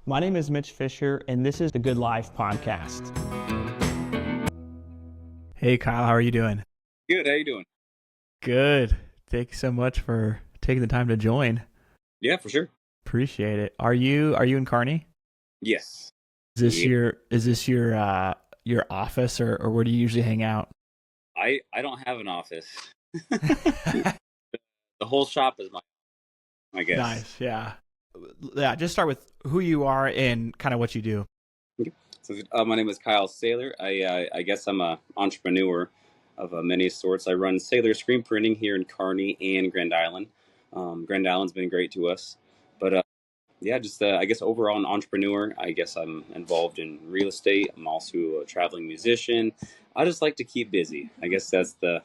My name is Mitch Fisher, and this is the Good Life Podcast. Hey, Kyle, how are you doing? Good. How you doing? Good. Thank you so much for taking the time to join. Yeah, for sure. Appreciate it. Are you in Kearney? Yes. Is this your office, or where do you usually hang out? I don't have an office. The whole shop is mine, I guess. Nice. Yeah. Yeah. Just start with who you are and kind of what you do. Okay. So, my name is Kyle Saylor. I guess I'm an entrepreneur of many sorts. I run Sayler Screenprinting here in Kearney and Grand Island. Grand Island's been great to us, but yeah, just I guess overall an entrepreneur. I guess I'm involved in real estate. I'm also a traveling musician. I just like to keep busy. I guess that's who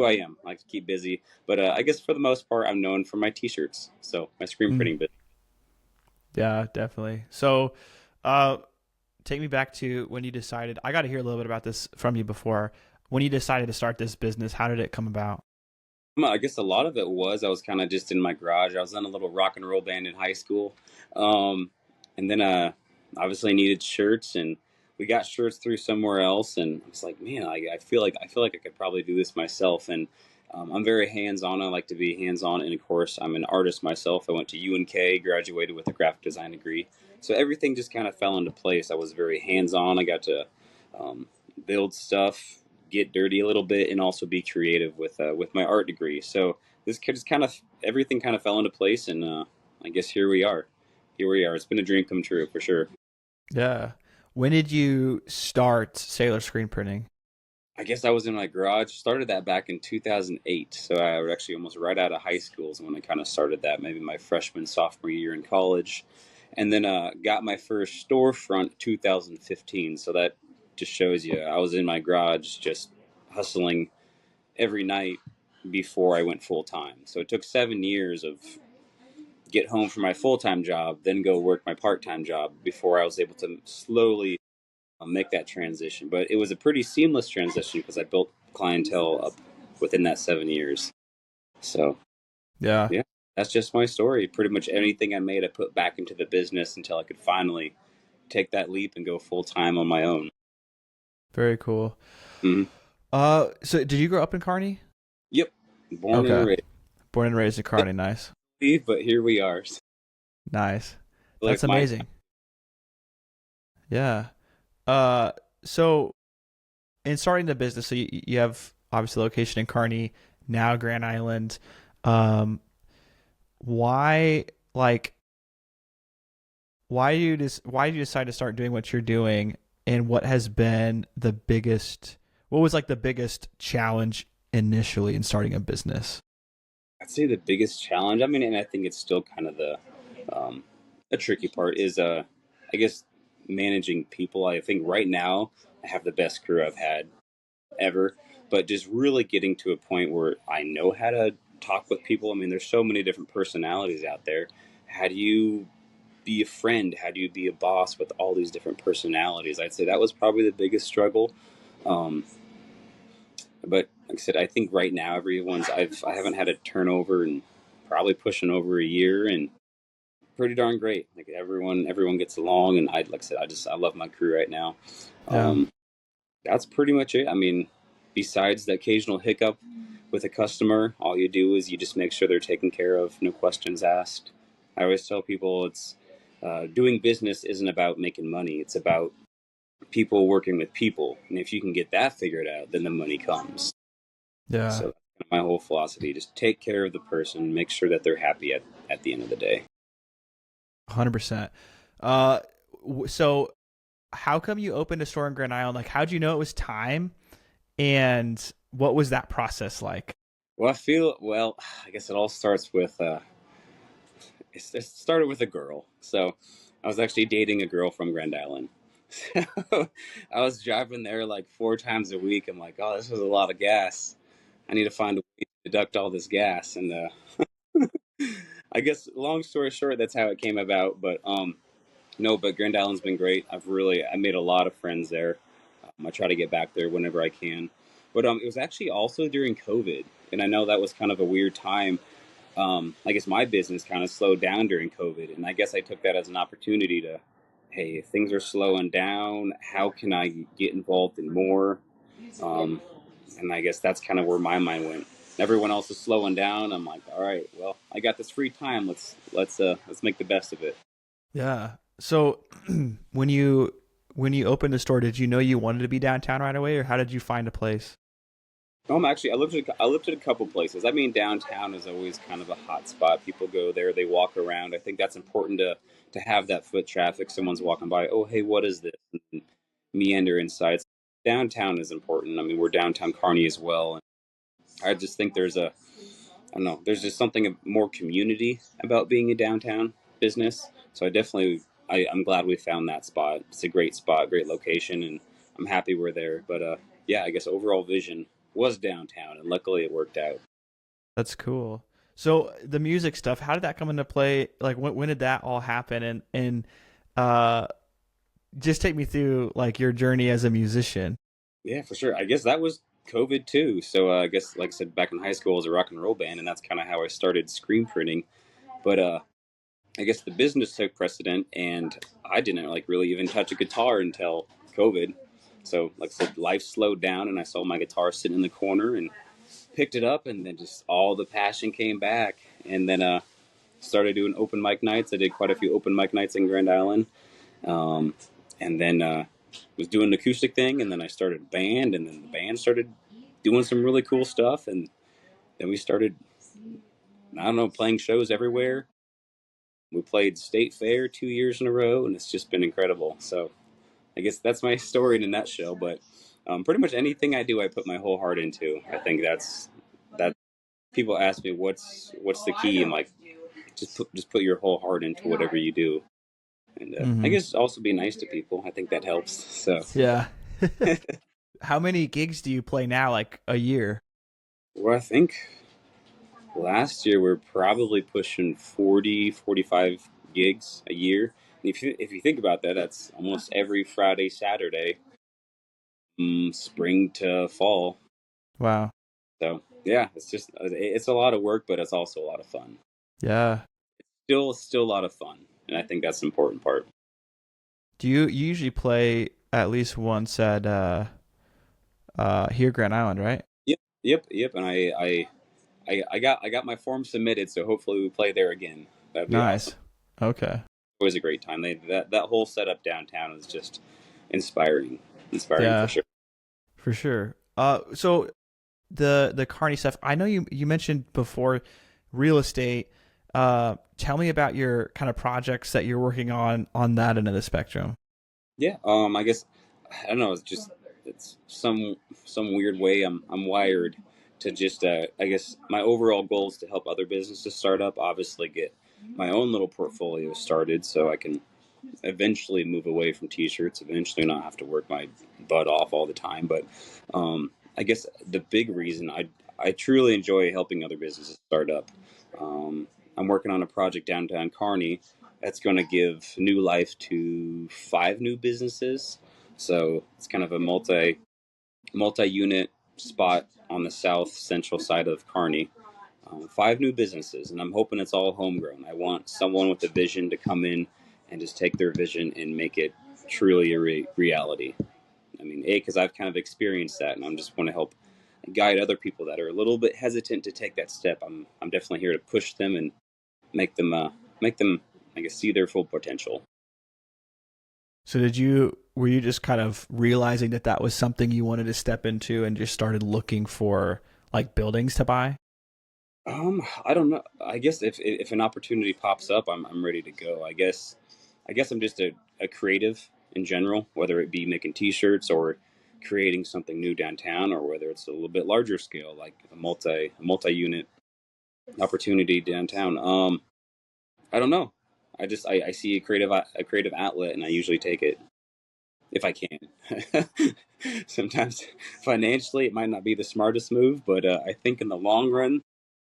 I am. I like to keep busy. But I guess for the most part, I'm known for my T-shirts. So my screen printing business. Yeah, definitely. So, take me back to when you decided. I got to hear a little bit about this from you before. When you decided to start this business, how did it come about? I guess a lot of it was I was kind of just in my garage. I was in a little rock and roll band in high school, and then obviously needed shirts, and we got shirts through somewhere else. And I was like, man, I feel like I could probably do this myself. And I'm very hands on. I like to be hands on, and of course, I'm an artist myself. I went to UNK, graduated with a graphic design degree, so everything just kind of fell into place. I was very hands on. I got to build stuff, get dirty a little bit, and also be creative with my art degree. So this just kind of everything kind of fell into place, and I guess here we are. Here we are. It's been a dream come true for sure. Yeah. When did you start Sayler Screenprinting? I guess I was in my garage. Started that back in 2008. So I was actually almost right out of high school is when I kind of started that. Maybe my freshman, sophomore year in college, and then got my first storefront 2015. So that just shows you I was in my garage just hustling every night before I went full time. So it took 7 years of get home from my full time job, then go work my part time job before I was able to slowly make that transition. But it was a pretty seamless transition because I built clientele up within that 7 years. So Yeah. yeah, that's just my story. Pretty much anything I made, I put back into the business until I could finally take that leap and go full time on my own. Very cool. Mm-hmm. So did you grow up in Kearney? Yep, born and Okay. raised, Born and raised in Kearney. Nice. but here we are. Nice. Like That's amazing. Yeah. So in starting the business, so you have obviously location in Kearney, now Grand Island. Why why do you decide to start doing what you're doing, and what was the biggest challenge initially in starting a business? I'd say the biggest challenge, I mean, and I think it's still kind of a tricky part is, I guess, managing people. I think right now I have the best crew I've had ever, but just really getting to a point where I know how to talk with people. I mean, there's so many different personalities out there. How do you be a friend? How do you be a boss with all these different personalities? I'd say that was probably the biggest struggle. Um, but like I said, I think right now I haven't had a turnover in probably pushing over a year, and pretty darn great. Like everyone gets along, and like I said, I love my crew right now. Yeah. That's pretty much it. I mean, besides the occasional hiccup with a customer, all you do is you just make sure they're taken care of, no questions asked. I always tell people it's doing business isn't about making money. It's about people working with people, and if you can get that figured out, then the money comes. Yeah. So that's my whole philosophy: just take care of the person, make sure that they're happy at the end of the day. 100%. So how come you opened a store in Grand Island? Like, how'd you know it was time, and what was that process like? Well, I guess it all starts with it started with a girl. So I was actually dating a girl from Grand Island. So I was driving there like 4 times a week. I'm like, oh, this was a lot of gas. I need to find a way to deduct all this gas. And I guess long story short, that's how it came about. But no, but Grand Island's been great. I made a lot of friends there. I try to get back there whenever I can. But it was actually also during COVID, and I know that was kind of a weird time. I guess my business kind of slowed down during COVID, and I guess I took that as an opportunity to, hey, if things are slowing down, how can I get involved in more? Um, and I guess that's kind of where my mind went. Everyone else is slowing down. I'm like, all right, well, I got this free time. Let's make the best of it. Yeah. So when you opened the store, did you know you wanted to be downtown right away, or how did you find a place? Actually, I looked at a couple places. I mean, downtown is always kind of a hot spot. People go there, they walk around. I think that's important to have that foot traffic. Someone's walking by. Oh, hey, what is this? And meander inside. Downtown is important. I mean, we're downtown Kearney as well. And I just think I don't know, there's just something more community about being a downtown business. So I'm glad we found that spot. It's a great spot, great location, and I'm happy we're there. But yeah, I guess overall vision was downtown, and luckily it worked out. That's cool. So the music stuff, how did that come into play? Like when did that all happen? And uh, just take me through like your journey as a musician. Yeah, for sure. I guess that was COVID too. So I guess, like I said, back in high school, I was a rock and roll band, and that's kind of how I started screen printing. But I guess the business took precedent, and I didn't like really even touch a guitar until COVID. So, like I said, life slowed down, and I saw my guitar sitting in the corner and picked it up, and then just all the passion came back. And then started doing open mic nights. I did quite a few open mic nights in Grand Island, um, and then was doing an acoustic thing, and then I started a band, and then the band started doing some really cool stuff, and then we started, I don't know, playing shows everywhere. We played State Fair 2 years in a row, and it's just been incredible. So I guess that's my story in a nutshell. But pretty much anything I do, I put my whole heart into. I think that. People ask me what's the key. I'm like, just put your whole heart into whatever you do, and I Hmm. guess also be nice to people. I think that helps. So, Yeah. How many gigs do you play now? Like a year? well, I think last year we're probably pushing 40, 45 gigs a year. And if you think about that, that's almost every Friday, Saturday, spring to fall. Wow. So yeah, it's a lot of work, but it's also a lot of fun. Yeah. Still a lot of fun, and I think that's the important part. Do you usually play at least once at here Grand Island, right? Yep. And I got my form submitted, so hopefully we play there again. That'd be awesome. Nice. Okay. It was a great time. That whole setup downtown is just inspiring for Yeah, sure. for sure. So the Carney stuff. I know you mentioned before real estate. Tell me about your kind of projects that you're working on that end of the spectrum. Yeah. I guess I don't know. It's some weird way I'm wired to just I guess my overall goal is to help other businesses start up. Obviously, get my own little portfolio started so I can eventually move away from t-shirts, eventually not have to work my butt off all the time. But I guess the big reason I truly enjoy helping other businesses start up. I'm working on a project downtown Kearney that's going to give new life to 5 new businesses. So it's kind of a multi-unit spot on the south central side of Kearney. 5 new businesses, and I'm hoping it's all homegrown. I want someone with a vision to come in and just take their vision and make it truly a reality. I mean, because I've kind of experienced that, and I just want to help guide other people that are a little bit hesitant to take that step. I'm definitely here to push them and make them I guess see their full potential. So were you just kind of realizing that that was something you wanted to step into and just started looking for like buildings to buy? I don't know. I guess if an opportunity pops up, I'm ready to go. I guess I'm just a creative in general, whether it be making T-shirts or creating something new downtown, or whether it's a little bit larger scale, like a multi-unit opportunity downtown. I don't know. I see a creative outlet, and I usually take it if I can. Sometimes financially, it might not be the smartest move, but I think in the long run,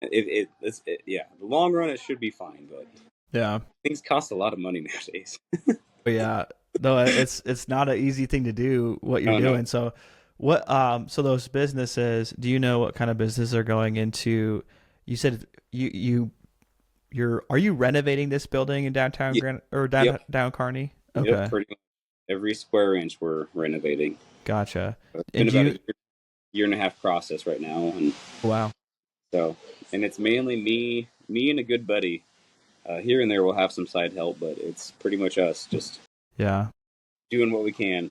yeah, the long run it should be fine. But Yeah. things cost a lot of money nowadays. But yeah. No, it's not an easy thing to do what you're Oh no. doing. So so those businesses, do you know what kind of business are going into you said you're are you renovating this building in downtown Y- Grand or Yep. down Kearney? Yep. Okay, Pretty much every square inch we're renovating. gotcha. It's been And about a you, year and a half process right now, and wow, so, and it's mainly me and a good buddy. Here and there we'll have some side help, but it's pretty much us just yeah, doing what we can.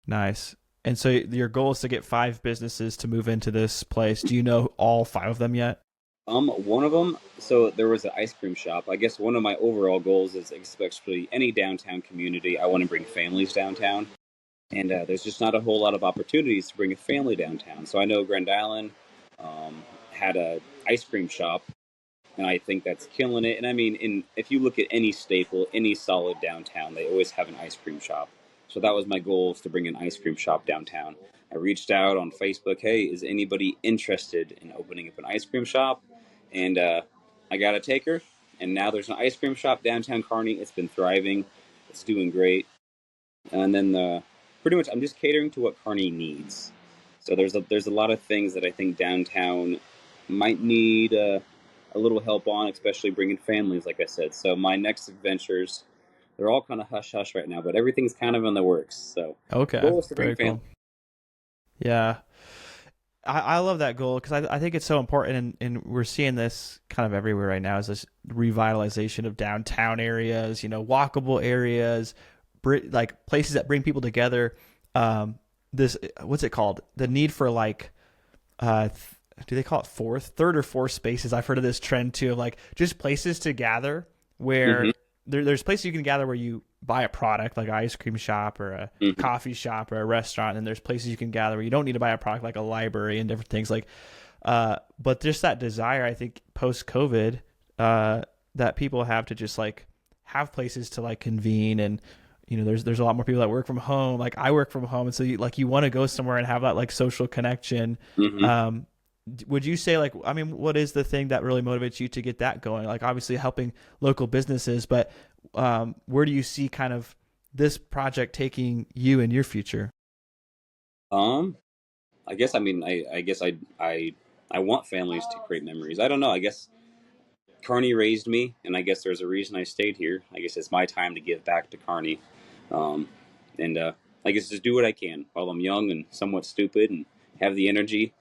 nice. And so your goal is to get 5 businesses to move into this place. Do you know all 5 of them yet? One of them. So there was an ice cream shop. I guess one of my overall goals is, especially any downtown community, I want to bring families downtown, and there's just not a whole lot of opportunities to bring a family downtown. So I know Grand Island had a ice cream shop, and I think that's killing it. And I mean, if you look at any staple, any solid downtown, they always have an ice cream shop. So that was my goal, is to bring an ice cream shop downtown. I reached out on Facebook, hey, is anybody interested in opening up an ice cream shop? And I got a taker, and now there's an ice cream shop downtown Kearney. It's been thriving, it's doing great. And then pretty much I'm just catering to what Kearney needs. So there's a lot of things that I think downtown might need a little help on, especially bringing families, like I said. So my next adventures, they're all kind of hush hush right now, but everything's kind of in the works. So Okay, goal is to bring very families. cool. Yeah, I love that goal because I think it's so important, and we're seeing this kind of everywhere right now. Is this revitalization of downtown areas, walkable areas, like places that bring people together. This what's it called? The need for like, uh, do they call it third or fourth spaces? I've heard of this trend too, of like just places to gather Mm-hmm, where there's places you can gather where you buy a product like an ice cream shop or a mm-hmm. coffee shop or a restaurant, and there's places you can gather where you don't need to buy a product like a library and different things like but just that desire, I think, post COVID, that people have to just like have places to like convene. And there's a lot more people that work from home. Like I work from home, and so you want to go somewhere and have that like social connection. Mm-hmm. um would you say, like, I mean, what is the thing that really motivates you to get that going? Like obviously helping local businesses, but where do you see kind of this project taking you in your future? Um, I guess, I mean, I guess I want families to create memories. I don't know. I guess Kearney raised me, and I guess there's a reason I stayed here. I guess it's my time to give back to Kearney, um, and I guess just do what I can while I'm young and somewhat stupid and have the energy.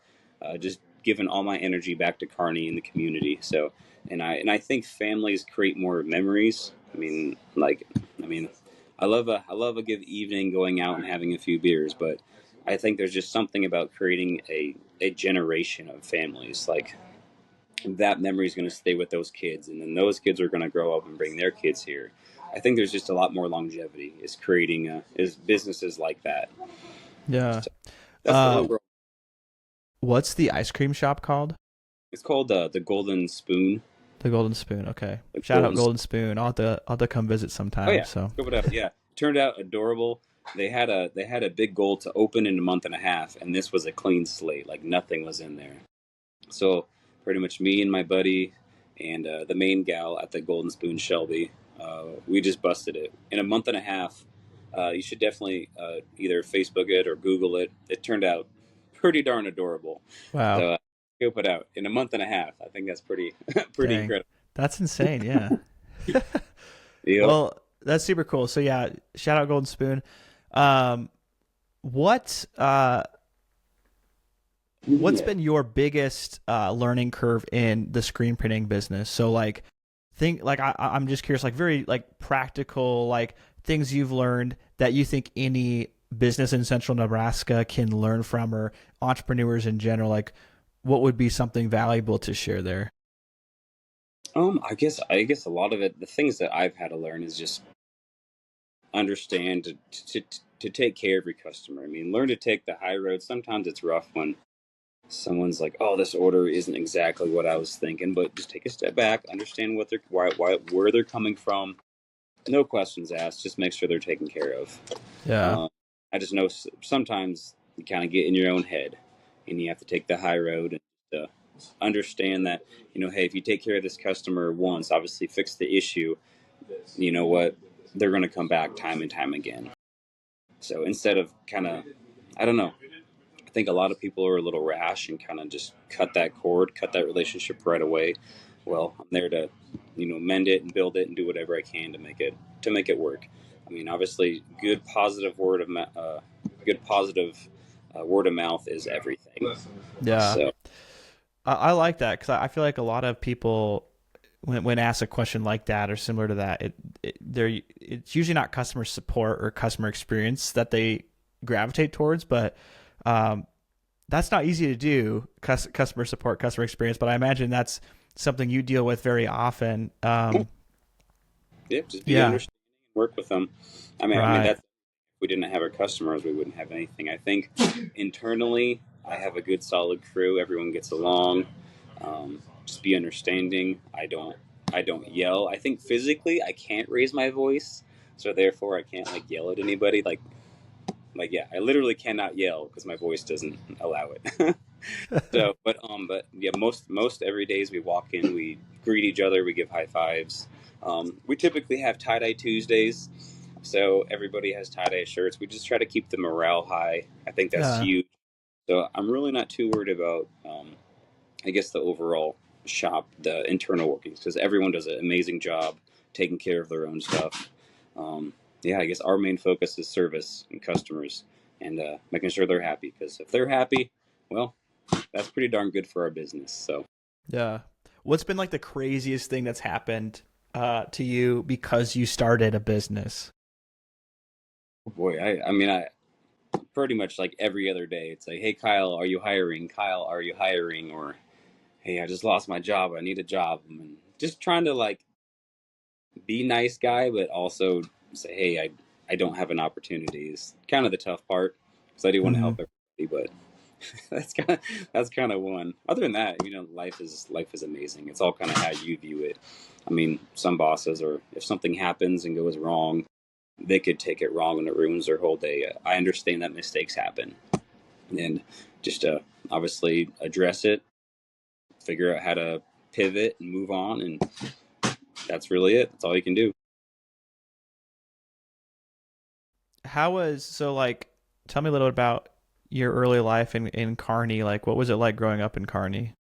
Just giving all my energy back to Kearney and the community. So, and I think families create more memories. I mean, I love a good evening going out and having a few beers, but I think there's just something about creating a generation of families. Like, that memory is going to stay with those kids, and then those kids are going to grow up and bring their kids here. I think there's just a lot more longevity is creating is businesses like that. Yeah. So that's the uh overall. what's the ice cream shop called? It's called the Golden Spoon. The Golden Spoon. Okay. The Shout out Golden. Golden Spoon. I'll have to come visit Oh sometime. yeah, So scope it out. Yeah, turned out adorable. They had a big goal to open in a month and a half, and this was a clean slate. Like nothing was in there. So pretty much me and my buddy and the main gal at the Golden Spoon, Shelby, we just busted it in a month and a half. You should definitely either Facebook it or Google it. It turned out pretty darn adorable. wow. So go put out in a month and a half. I think that's pretty pretty Dang. incredible. That's insane. Yeah. Yep. Well, that's super cool. So yeah, shout out Golden Spoon. Um, what what's been your biggest learning curve in the screen printing business? So like think like I'm just curious, like very like practical, like things you've learned that you think any business in central Nebraska can learn from, or entrepreneurs in general, like what would be something valuable to share there? I guess a lot of it, the things that I've had to learn is just understand to take care of your customer. I mean, learn to take the high road. Sometimes it's rough when someone's like, "Oh, this order isn't exactly what I was thinking," but just take a step back, understand what they're where they're coming from. No questions asked. Just make sure they're taken care of. Yeah. Um, I just know sometimes you kind of get in your own head, and you have to take the high road and understand that, hey, if you take care of this customer once, obviously fix the issue. You know what? They're going to come back time and time again. So instead of kind of, I don't know, think a lot of people are a little rash and kind of just cut that cord, cut that relationship right away. Well, I'm there to, mend it and build it and do whatever I can to make it work. I mean, obviously, good positive word of mouth is everything. Yeah. So, I like that because I feel like a lot of people, when asked a question like that or similar to that, it's usually not customer support or customer experience that they gravitate towards, but that's not easy to do, customer support, customer experience. But I imagine that's something you deal with very often. yeah, just be Yeah, understanding and work with them. I mean right. that's if we didn't have our customers, we wouldn't have anything. I think internally, I have a good solid crew. Everyone gets along. Just be understanding. I don't yell. I think physically I can't raise my voice, so therefore I can't like yell at anybody. Like yeah, I literally cannot yell because my voice doesn't allow it. So, but yeah, most every days we walk in, we greet each other, we give high fives. We typically have tie dye Tuesdays, so everybody has tie dye shirts. We just try to keep the morale high. I think that's Yeah. huge. So I'm really not too worried about, I guess, the overall shop, the internal workings, because everyone does an amazing job taking care of their own stuff. Yeah, I guess our main focus is service and customers and making sure they're happy. Because if they're happy, well, that's pretty darn good for our business. So, Yeah. What's been like the craziest thing that's happened to you because you started a business? boy, I pretty much like every other day, it's like, hey, Kyle, are you hiring? Kyle, are you hiring? Or, hey, I just lost my job. I need a job. And just trying to like be nice guy, but also say, hey, I don't have an opportunity is kind of the tough part because I do want to Hmm. help everybody, but that's kind of one. Other than that, life is amazing. It's all kind of how you view it. I mean, some bosses, or if something happens and goes wrong, they could take it wrong and it ruins their whole day. I understand that mistakes happen, and just obviously address it, figure out how to pivot and move on, and that's really it. That's all you can do. How was so like? Tell me a little bit about your early life in Kearney. Like, what was it like growing up in Kearney?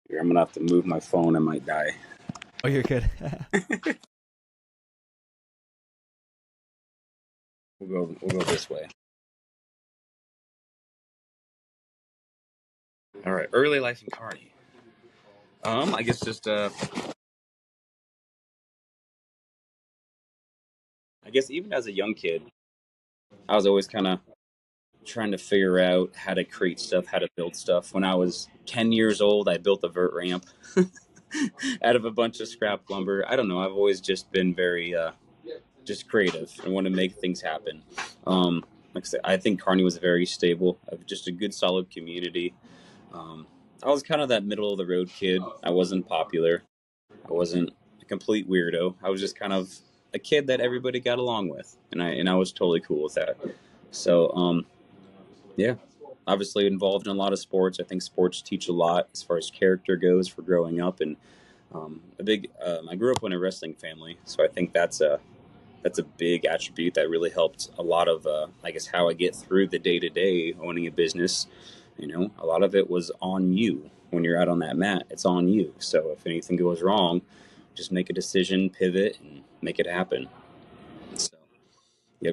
Here, I'm gonna have to move my phone. I might die. Oh, you're good. We'll go this way. All right, early life in Kearney. I guess just I guess even as a young kid, I was always kind of trying to figure out how to create stuff, how to build stuff. When I was 10 years old, I built a vert ramp out of a bunch of scrap lumber. I don't know. I've always just been very just creative and want to make things happen. Like I said, I think Kearney was very stable, just a good, solid community. Um, I was kind of that middle of the road kid. I wasn't popular. I wasn't a complete weirdo. I was just kind of a kid that everybody got along with, and I was totally cool with that. So yeah, obviously involved in a lot of sports. I think sports teach a lot as far as character goes for growing up, and a big. I grew up in a wrestling family, so I think that's a big attribute that really helped a lot of I guess how I get through the day to day owning a business. A lot of it was on you when you're out on that mat. It's on you. So if anything goes wrong, just make a decision, pivot, and make it happen. So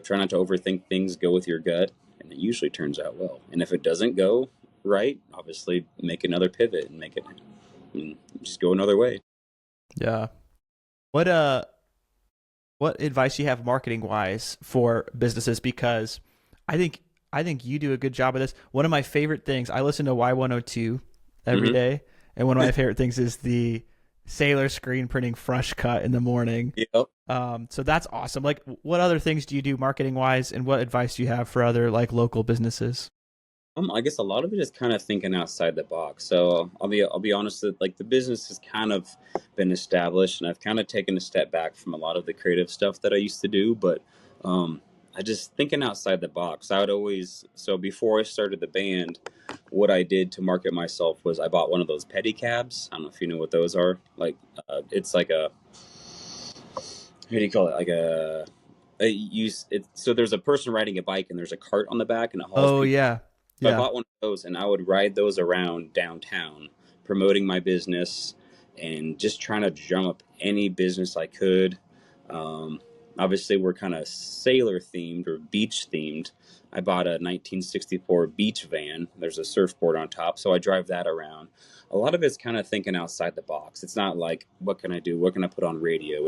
try not to overthink things. Go with your gut, and it usually turns out well. And if it doesn't go right, obviously make another pivot and make it, and just go another way. Yeah. What what advice do you have marketing wise for businesses? Because I think I think you do a good job of this. One of my favorite things, I listen to Y102 every Mm-hmm. day, and one of my favorite things is the Sayler Screenprinting fresh cut in the morning. Yep. So that's awesome. Like, what other things do you do marketing wise, and what advice do you have for other like local businesses? I guess a lot of it is kind of thinking outside the box. So I'll be honest that like the business has kind of been established, and I've kind of taken a step back from a lot of the creative stuff that I used to do. But I just thinking outside the box. I would always before I started the band, what I did to market myself was I bought one of those pedicabs. I don't know if you know what those are. Like it's like a what do you call it? Like a use it. So there's a person riding a bike, and there's a cart on the back, and it hauls Oh people. yeah, So I Yeah. bought one of those and I would ride those around downtown, promoting my business and just trying to drum up any business I could. Um, Obviously, we're kind of sailor themed or beach themed. I bought a 1964 beach van. There's a surfboard on top, so I drive that around. A lot of it's kind of thinking outside the box. It's not like, what can I do? What can I put on radio?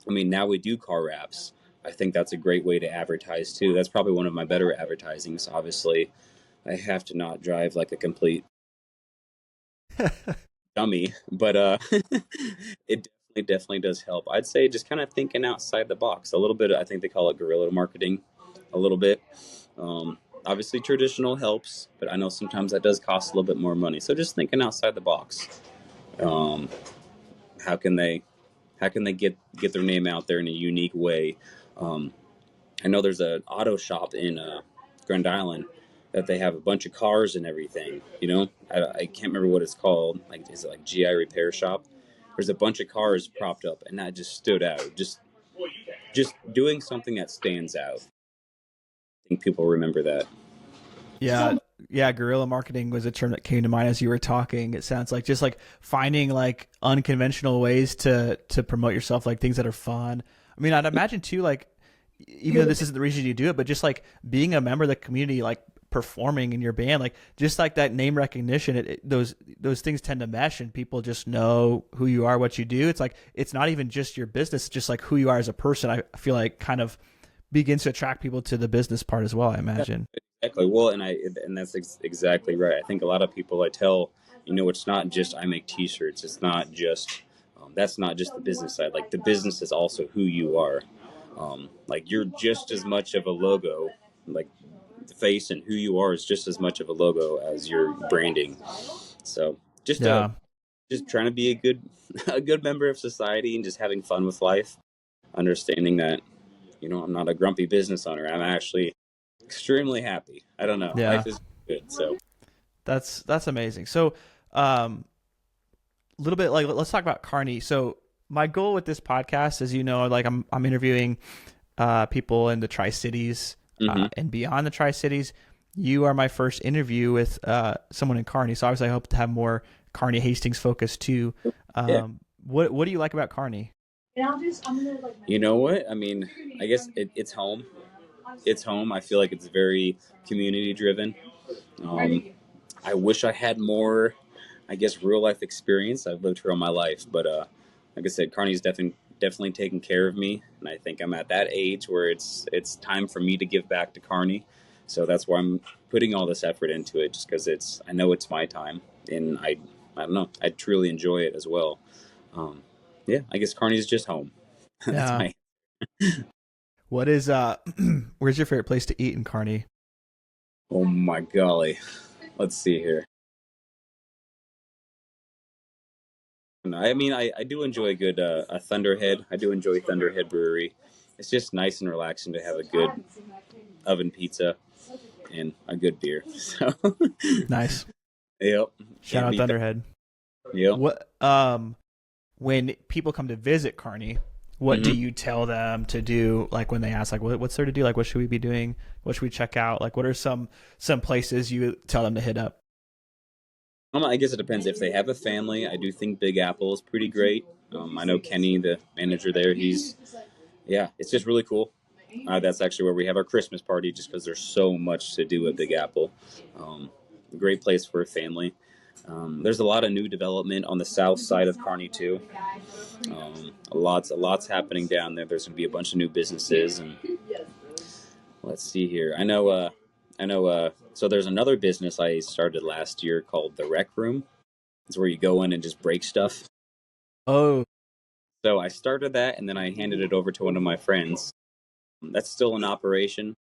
I mean, now we do car wraps. I think that's a great way to advertise too. That's probably one of my better advertisings. Obviously, I have to not drive like a complete dummy, but it definitely does help. I'd say just kind of thinking outside the box a little bit. I think they call it guerrilla marketing, a little bit. Obviously, traditional helps, but I know sometimes that does cost a little bit more money. So just thinking outside the box. Um, how can they get their name out there in a unique way? Um, I know there's an auto shop in Grand Island that they have a bunch of cars and everything. You know, I can't remember what it's called. Like, is it like GI Repair Shop? There's a bunch of cars propped up, and that just stood out. Just doing something that stands out. I think people remember that. Yeah, yeah, guerrilla marketing was a term that came to mind as you were talking. It sounds like just like finding like unconventional ways to promote yourself, like things that are fun. I mean, I'd imagine too, like even though this isn't the reason you do it, but just like being a member of the community, like performing in your band, like just like that name recognition, those things tend to mesh, and people just know who you are, what you do. It's like it's not even just your business; it's just like who you are as a person. I feel like kind of begins to attract people to the business part as well, I imagine. Exactly. Well, and that's exactly right. I think a lot of people I tell, it's not just I make T-shirts. It's not just that's not just the business side. Like the business is also who you are. Like you're just as much of a logo. Like the face and who you are is just as much of a logo as your branding. So Yeah. just trying to be a good a good member of society and just having fun with life. Understanding that I'm not a grumpy business owner. I'm actually extremely happy. I don't know. Yeah. Life is good. So That's amazing. So, a little bit like let's talk about Kearney. So, my goal with this podcast, as you know, like I'm interviewing people in the Tri Cities hmm and beyond the Tri Cities. You are my first interview with someone in Kearney. So, obviously, I hope to have more Kearney Hastings focus too. yeah. What do you like about Kearney? You know what? I mean, I guess it's home. It's home. I feel like it's very community driven. Um, I wish I had more, I guess, real life experience. I've lived here all my life, but like I said, Kearney's definitely taken care of me, and I think I'm at that age where it's time for me to give back to Kearney. So that's why I'm putting all this effort into it, just because I know it's my time, and I don't know, I truly enjoy it as well. Um, yeah, I guess Kearney's just home. That's Yeah. my. What is where's your favorite place to eat in Kearney? Oh my golly, let's see here. I mean, I do enjoy a good a Thunderhead. I do enjoy Thunderhead Brewery. It's just nice and relaxing to have a good oven pizza and a good beer. So, Nice. yep, Shout can't out beat that. Thunderhead. Yep. What when people come to visit Kearney, what do hmm you tell them to do? Like when they ask, like, what's there to do? Like, what should we be doing? What should we check out? Like, what are some places you tell them to hit up? I guess it depends if they have a family. I do think Big Apple is pretty great. I know Kenny, the manager there. Yeah, it's just really cool. That's actually where we have our Christmas party, just because there's so much to do at Big Apple. Um, Great place for a family. There's a lot of new development on the south side of Kearney too. A lot's happening down there. There's going to be a bunch of new businesses, and let's see here. I know. So there's another business I started last year called the Rec Room. It's where you go in and just break stuff. Oh, So I started that, and then I handed it over to one of my friends. That's still in operation.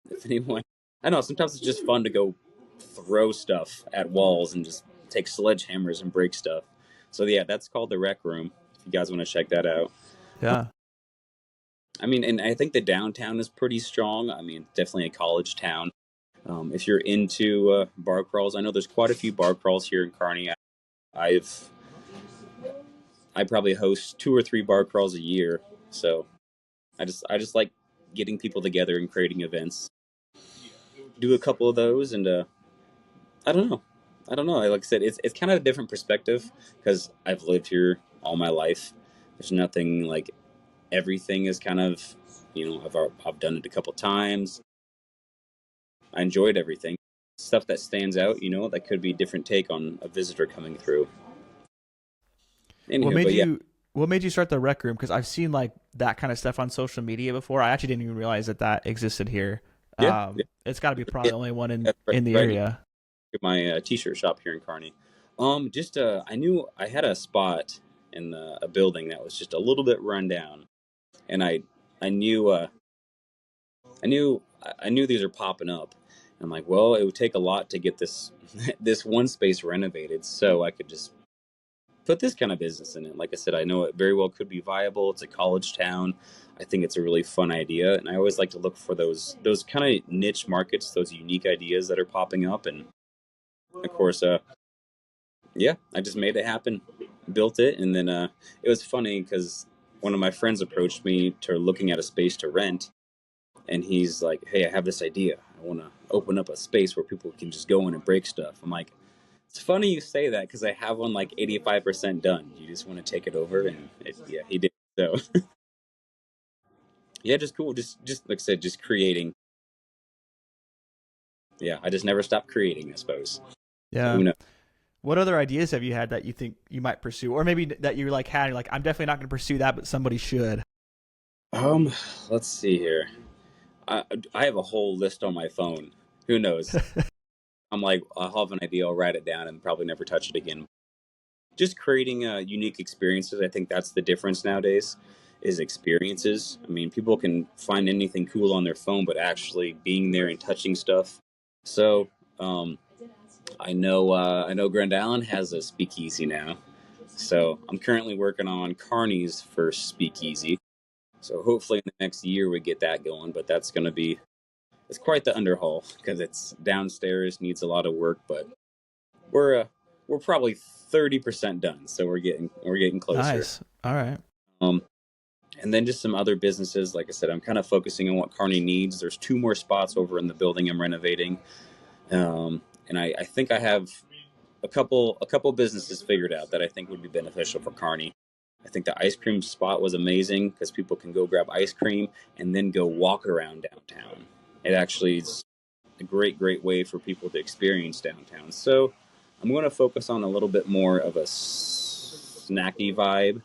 If anyone, I don't know. Sometimes it's just fun to go throw stuff at walls and just take sledgehammers and break stuff. So yeah, that's called the Rec Room. If you guys want to check that out. yeah. I mean, and I think the downtown is pretty strong. I mean, definitely a college town. If you're into bar crawls, I know there's quite a few bar crawls here in Kearney. I've I probably host 2 or 3 bar crawls a year, so I just like getting people together and creating events. do a couple of those, and I don't know. I don't know. Like I said, it's kind of a different perspective because I've lived here all my life. There's nothing like everything is kind of, I've done it a couple times. I enjoyed everything. Stuff that stands out, that could be a different take on a visitor coming through. What Anywho, made but yeah, you what made you start the rec room? Because I've seen like that kind of stuff on social media before. I actually didn't even realize that that existed here. yeah, yeah, It's got to be probably yeah. the only one That's in the right area. at my t-shirt shop here in Kearney. Just I knew I had a spot in a building that was just a little bit run down, and I knew I knew these are popping up. I'm like, well, it would take a lot to get this this one space renovated, so I could just put this kind of business in it. Like I said, I know it very well could be viable. It's a college town. I think it's a really fun idea, and I always like to look for those kind of niche markets, those unique ideas that are popping up. And of course, yeah, I just made it happen, built it, and then it was funny because one of my friends approached me to looking at a space to rent, and he's like, "Hey, I have this idea. I want to open up a space where people can just go in and break stuff." I'm like, "It's funny you say that because I have one like 85% done. You just want to take it over?" And yeah, he did. So yeah, just cool. Just like I said, just creating. Yeah, I just never stopped creating, I suppose. So Yeah. who knows? What other ideas have you had that you think you might pursue, or maybe that you like had? And you're like, I'm definitely not going to pursue that, but somebody should. Um, let's see here. I I have a whole list on my phone. Who knows? I'm like, I'll have an idea, I'll write it down, and probably never touch it again. Just creating unique experiences. I think that's the difference nowadays, is experiences. I mean, people can find anything cool on their phone, but actually being there and touching stuff. So, um, I know Grand Island has a speakeasy now. So I'm currently working on Kearney's first speakeasy. So hopefully in the next year we get that going. But that's going to be it's quite the underhaul because it's downstairs, needs a lot of work. But we're uh, we're probably 30% done, so we're getting closer. Nice. All right. Um, and then just some other businesses. Like I said, I'm kind of focusing on what Kearney needs. There's two more spots over in the building I'm renovating, and I think I have a couple businesses figured out that I think would be beneficial for Kearney. I think the ice cream spot was amazing because people can go grab ice cream and then go walk around downtown. It actually is a great way for people to experience downtown. So I'm going to focus on a little bit more of a snacky vibe,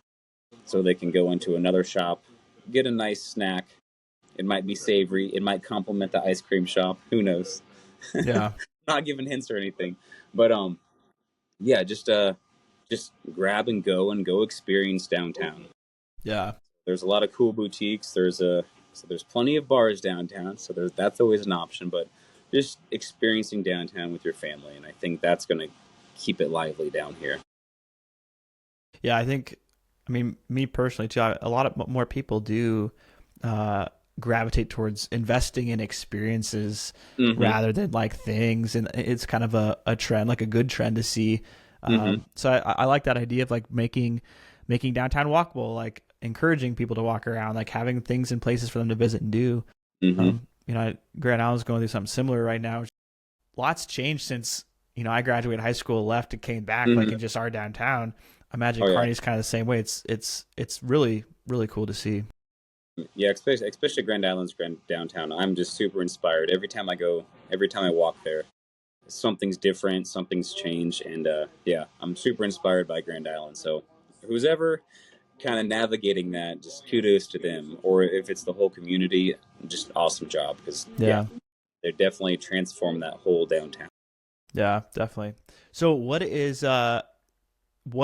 so they can go into another shop, get a nice snack. It might be savory. It might complement the ice cream shop. Who knows? Yeah. Not giving hints or anything, but yeah, just grab and go experience downtown. Yeah. There's a lot of cool boutiques. There's plenty of bars downtown, so that's always an option. But just experiencing downtown with your family, and I think that's going to keep it lively down here. Yeah. I mean, me personally too. A lot of more people do uh, gravitate towards investing in experiences Mm-hmm. rather than like things, and it's kind of a trend, like a good trend to see. Mm-hmm. So I like that idea of like making downtown walkable, like encouraging people to walk around, like having things in places for them to visit and do. Mm-hmm. Grand Island's going through something similar right now. Lots changed since I graduated high school, left, and came back. Like Mm-hmm. in just our downtown. I imagine Oh yeah, Kearney's kind of the same way. It's really cool to see. yeah. Especially Grand Island's grand downtown. I'm just super inspired every time I go. Every time I walk there, something's different, something's changed, and yeah, I'm super inspired by Grand Island. So, who's ever kind of navigating that, just kudos to them. Or if it's the whole community, just awesome job because yeah, Yeah, they're definitely transformed that whole downtown. yeah, definitely. So what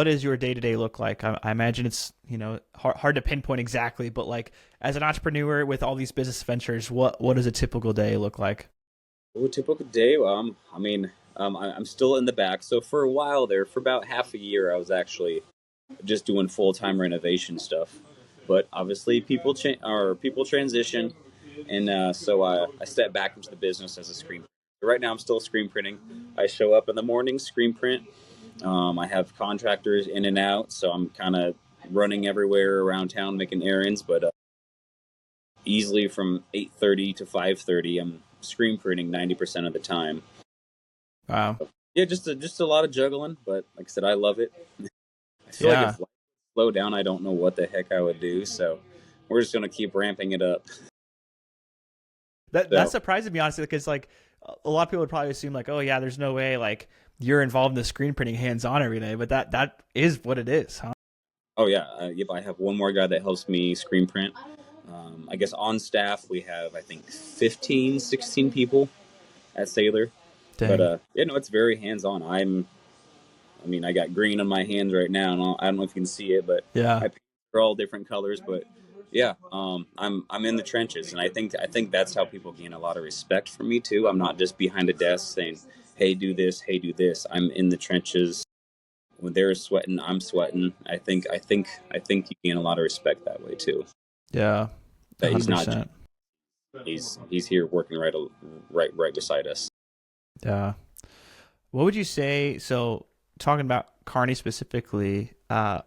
does your day to day look like? I imagine it's hard to pinpoint exactly, but like as an entrepreneur with all these business ventures, what does a typical day look like? Oh, typical day. I mean, I'm still in the back. So for a while there, for about half a year, I was actually just doing full time renovation stuff. But obviously, people transition, and so I stepped back into the business as a screen. Right now, I'm still screen printing. I show up in the morning, screen print. I have contractors in and out, so I'm kind of running everywhere around town making errands. But easily from 8:30 to 5:30, screen printing 90% of the time. Wow. Yeah, just a lot of juggling, but like I said, I love it. I feel like Yeah. if life slowed down, I don't know what the heck I would do. So we're just gonna keep ramping it up. That So surprises me honestly, because like a lot of people would probably assume like, oh yeah, there's no way like you're involved in the screen printing hands on every day, but that is what it is, huh? oh yeah, yep. I have one more guy that helps me screen print. I guess on staff we have I think 15, 16 people at Saylor. But Dang. yeah, no, it's very hands on. I mean, I got green on my hands right now, and I don't know if you can see it, but Yeah. my paints are all different colors. But yeah, I'm in the trenches, and I think that's how people gain a lot of respect for me too. I'm not just behind a desk saying, "Hey, do this. Hey, do this." I'm in the trenches. When they're sweating, I'm sweating. I think you gain a lot of respect that way too. Yeah. That he's not 100%. he's here working right beside us. Yeah. What would you say? So, talking about Kearney specifically, are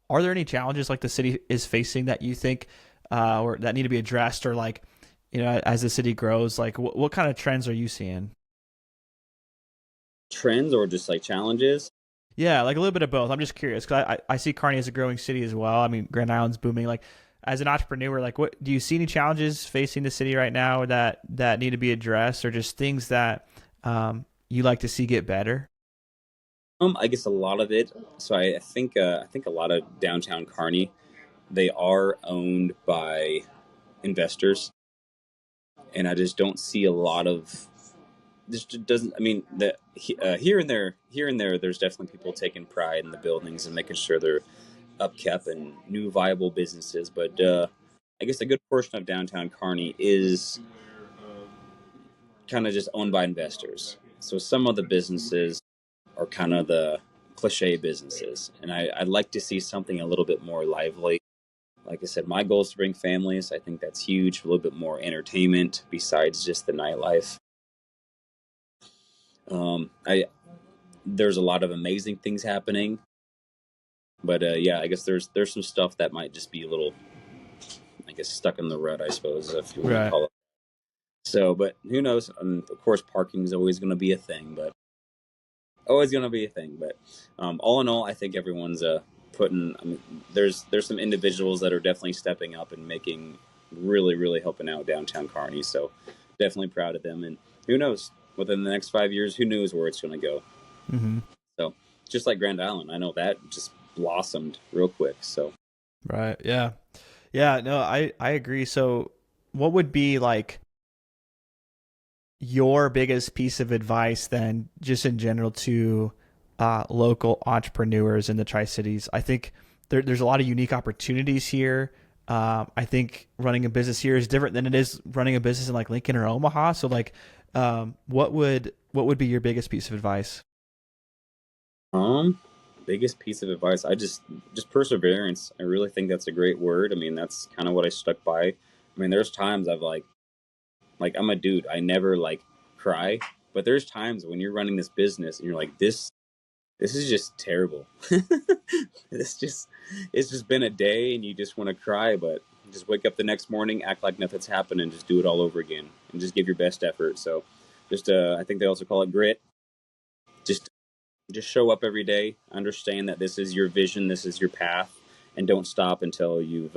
there any challenges like the city is facing that you think, or that need to be addressed, or like, as the city grows, like what kind of trends are you seeing? Trends or just like challenges. Yeah, like a little bit of both. I'm just curious because I see Kearney as a growing city as well. I mean, Grand Island's booming. Like, as an entrepreneur, like, what do you see any challenges facing the city right now that need to be addressed, or just things that you like to see get better? I guess a lot of it. So I think a lot of downtown Kearney, they are owned by investors, and I just don't see a lot of. This doesn't. I mean, here and there, there's definitely people taking pride in the buildings and making sure they're upkept and new viable businesses. But I guess a good portion of downtown Kearney is kind of just owned by investors. So some of the businesses are kind of the cliche businesses. And I'd like to see something a little bit more lively. Like I said, my goal is to bring families. I think that's huge. A little bit more entertainment besides just the nightlife. I There's a lot of amazing things happening, but yeah, I guess there's some stuff that might just be a little, I guess, stuck in the rut, I suppose, if you want to Right. call it. So, but who knows? Of course, parking is always going to be a thing, but always going to be a thing. But all in all, I think everyone's putting. I mean, there's some individuals that are definitely stepping up and making really helping out downtown Kearney. So definitely proud of them. And who knows? Within the next 5 years, who knows where it's going to go? Mm-hmm. So just like Grand Island, I know that just blossomed real quick. So Right. Yeah. Yeah. No, I agree. So, what would be like your biggest piece of advice then, just in general, to local entrepreneurs in the Tri Cities? I think there's a lot of unique opportunities here. I think running a business here is different than it is running a business in like Lincoln or Omaha. So, like, what would be your biggest piece of advice? um, biggest piece of advice, just perseverance. I really think that's a great word. I mean, that's kind of what I stuck by. I mean, there's times I've like I'm a dude. I never like cry, but there's times when you're running this business and you're like this is just terrible. This just it's just been a day and you just want to cry, but just wake up the next morning, act like nothing's happened, and just do it all over again and just give your best effort. So, just I think they also call it grit. Just just show up every day. Understand that this is your vision, this is your path, and don't stop until you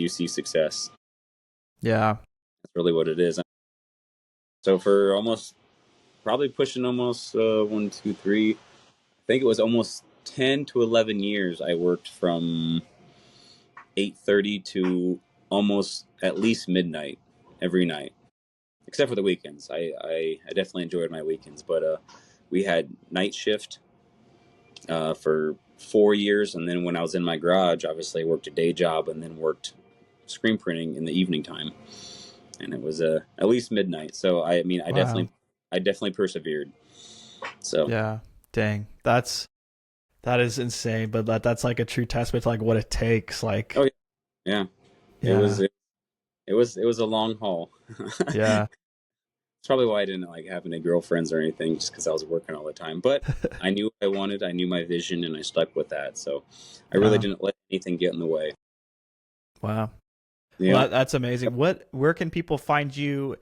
see success. Yeah. That's really what it is. So for almost probably pushing almost 1, 2, 3. I think it was almost 10 to 11 years. I worked from 8:30 to almost at least midnight every night, except for the weekends. I definitely enjoyed my weekends, but we had night shift for 4 years, and then when I was in my garage, obviously I worked a day job and then worked screen printing in the evening time, and it was at least midnight. So I mean, Wow. I definitely persevered. So Yeah. Dang. That is insane, but that's like a true testament to like what it takes. oh Like, yeah, it yeah. it was a long haul. Yeah. It's probably why I didn't like have any girlfriends or anything, just because I was working all the time. But I knew what I wanted, I knew my vision, and I stuck with that. So I really Wow. didn't let anything get in the way. Wow. Well, Yeah. that's amazing. Where can people find you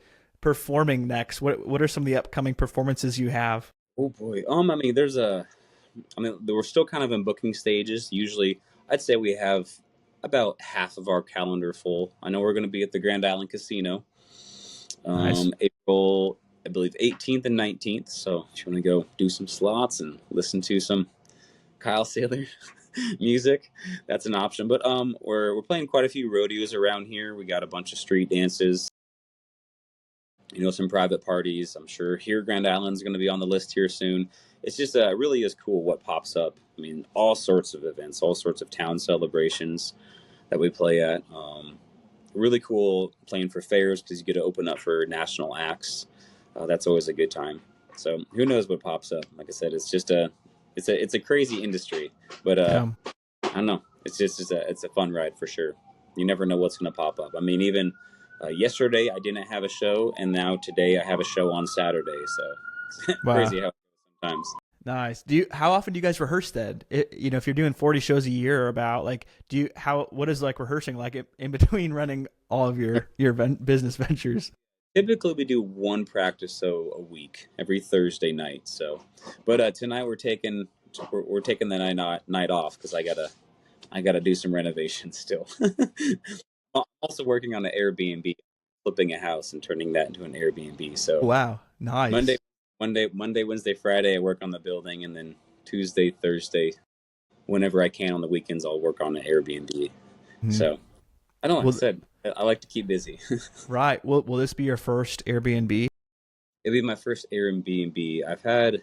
performing next? What are some of the upcoming performances you have? Oh boy. I mean, we're still kind of in booking stages. Usually, I'd say we have about half of our calendar full. I know we're going to be at the Grand Island Casino, Nice. April, I believe, 18th and 19th. So if you want to go do some slots and listen to some Kyle Saylor music, that's an option. But we're playing quite a few rodeos around here. We got a bunch of street dances, some private parties. I'm sure here Grand Island's going to be on the list here soon. It's just it really is cool what pops up. I mean, all sorts of events, all sorts of town celebrations that we play at. Really cool playing for fairs because you get to open up for national acts. That's always a good time. So who knows what pops up? Like I said, it's a crazy industry, but Yeah. I don't know. It's a fun ride for sure. You never know what's going to pop up. I mean, even yesterday I didn't have a show, and now today I have a show on Saturday. So Wow. crazy how it goes sometimes. Nice. How often do you guys rehearse then? If you're doing 40 shows a year, or about like, what is like rehearsing like in between running all of your business ventures? Typically, we do one practice a week, every Thursday night. So, but tonight we're taking the night off because I gotta do some renovations still. I'm also working on an Airbnb, flipping a house and turning that into an Airbnb. So Wow. Monday, Nice. Wednesday, Friday, I work on the building, and then Tuesday, Thursday, whenever I can on the weekends, I'll work on an Airbnb. Mhm. So I don't know. Like I Well, said, I like to keep busy. right. Will this be your first Airbnb? It'll be my first Airbnb. I've had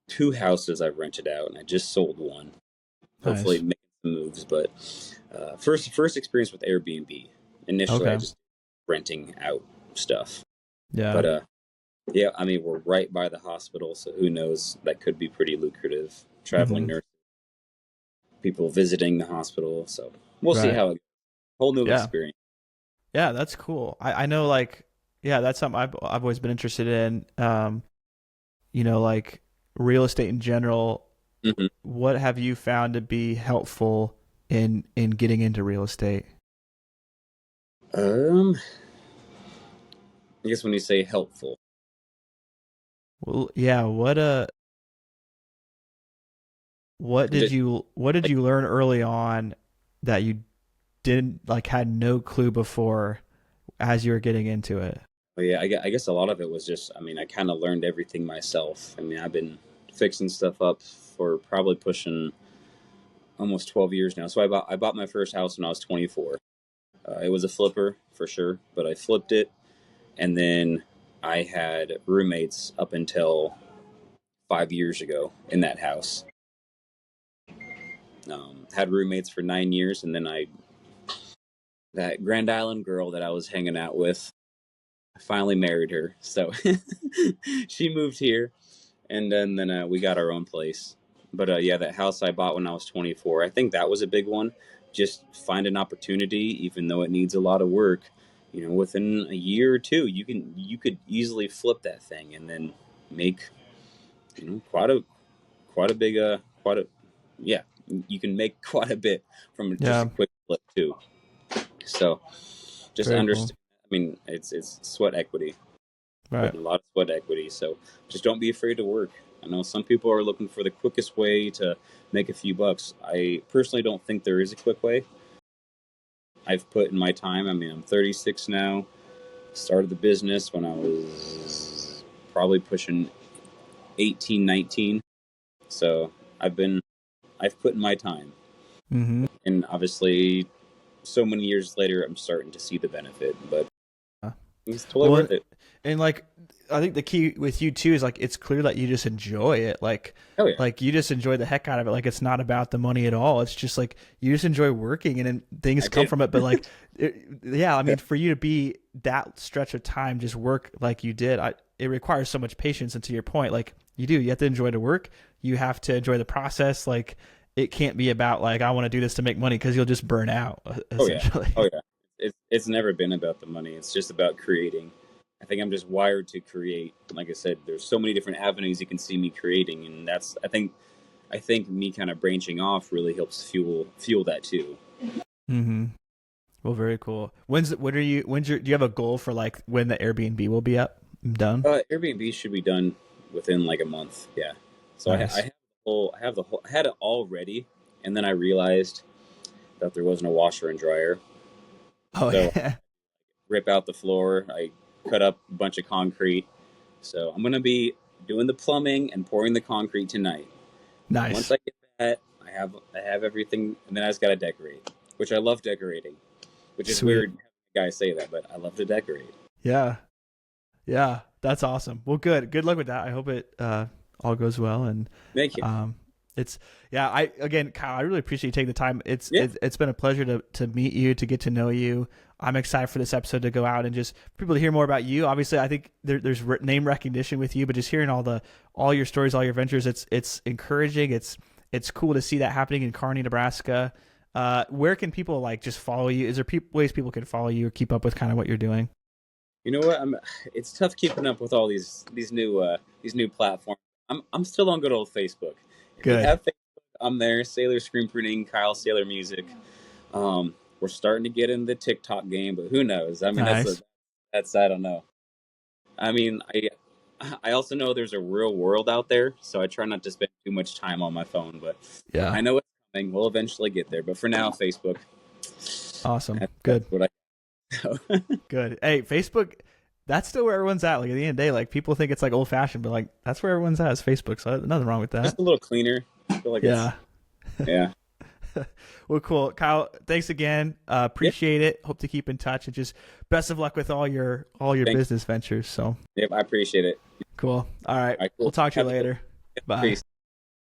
two houses I've rented out, and I just sold one. Hopefully, Nice. making some moves. But first experience with Airbnb. Initially, I Okay. just renting out stuff. Yeah. But yeah, I mean, we're right by the hospital, so who knows? That could be pretty lucrative. Traveling Hmm. nurse, people visiting the hospital. So we'll see Right. how it goes. Whole new Yeah. experience. Yeah. That's cool. I know like, yeah, that's something I've always been interested in. Like real estate in general. Hmm. What have you found to be helpful in getting into real estate? Um, I guess when you say helpful, Well, yeah, just what did like, you learn early on that you didn't like had no clue before as you were getting into it? oh, yeah, I guess a lot of it was just, I mean, I kind of learned everything myself. I mean, I've been fixing stuff up for probably pushing almost 12 years now. So I bought my first house when I was 24. It was a flipper for sure, but I flipped it, and then I had roommates up until 5 years ago in that house. Had roommates for 9 years, and then that Grand Island girl that I was hanging out with, I finally married her. So she moved here, and then we got our own place. But yeah, that house I bought when I was 24, I think that was a big one. Just find an opportunity, even though it needs a lot of work. Within a year or two, you could easily flip that thing and then make quite a big quite a yeah, you can make quite a bit from just a Yeah, quick flip too. So just very cool. understand. I mean, it's sweat equity, Right. putting a lot of sweat equity. So just don't be afraid to work. I know some people are looking for the quickest way to make a few bucks. I personally don't think there is a quick way. I've put in my time. I mean, I'm 36 now. Started the business when I was probably pushing 18, 19. So I've put in my time. Mm-hmm. And obviously, so many years later, I'm starting to see the benefit, but it's totally Well, worth it. and like I think the key with you too is like it's clear that you just enjoy it. Oh yeah, Like you just enjoy the heck out of it. Like it's not about the money at all. It's just like you just enjoy working and then things I come do. from it. But like, yeah, I mean, for you to be that stretch of time just work like you did, it requires so much patience. And to your point, like you have to enjoy the work. You have to enjoy the process. Like it can't be about like I want to do this to make money because you'll just burn out Oh yeah, oh essentially. yeah. It's never been about the money. It's just about creating. I think I'm just wired to create. Like I said, there's so many different avenues you can see me creating, and that's I think me kind of branching off really helps fuel that too. Mm-hmm. Well, very cool. Do you have a goal for like when the Airbnb will be up done? Airbnb should be done within like a month. Yeah. So Nice. I had it all ready, and then I realized that there wasn't a washer and dryer. Oh So yeah. rip out the floor. I cut up a bunch of concrete. So I'm gonna be doing the plumbing and pouring the concrete tonight. Once Nice. I get that, I have everything, and then I just gotta decorate, which I love decorating. Which is Sweet. weird having guys say that, but I love to decorate. Yeah. Yeah. That's awesome. Well, good. Good luck with that. I hope it all goes well. And Thank you. it's yeah. I again, Kyle, I really appreciate you taking the time. Yeah. It's been a pleasure to meet you, to get to know you. I'm excited for this episode to go out and just for people to hear more about you. Obviously, I think there's name recognition with you, but just hearing all your stories, all your ventures, it's encouraging. It's cool to see that happening in Kearney, Nebraska. Where can people like just follow you? Is there ways people can follow you or keep up with kind of what you're doing? You know what? It's tough keeping up with all these new platforms. I'm still on good old Facebook. If you Good. have Facebook, I'm there. Sayler Screenprinting, Kyle Saylor Music. We're starting to get in the TikTok game, but who knows? I mean, Nice. that's I don't know. I mean, I also know there's a real world out there, so I try not to spend too much time on my phone. But Yeah. I know it's coming. We'll eventually get there. But for now, Facebook. Awesome. That's Good. what I. Good. Hey, Facebook, that's still where everyone's at. Like at the end of the day, like people think it's like old fashioned, but like that's where everyone's at is Facebook. So nothing wrong with that. Just a little cleaner. I feel like Yeah. yeah. Well, cool. Kyle, thanks again. Appreciate it. Hope to keep in touch and just best of luck with all your Thanks. business ventures. So Yep, I appreciate it. cool. All right. All right, cool. We'll talk to you Have a good later. Bye. Peace.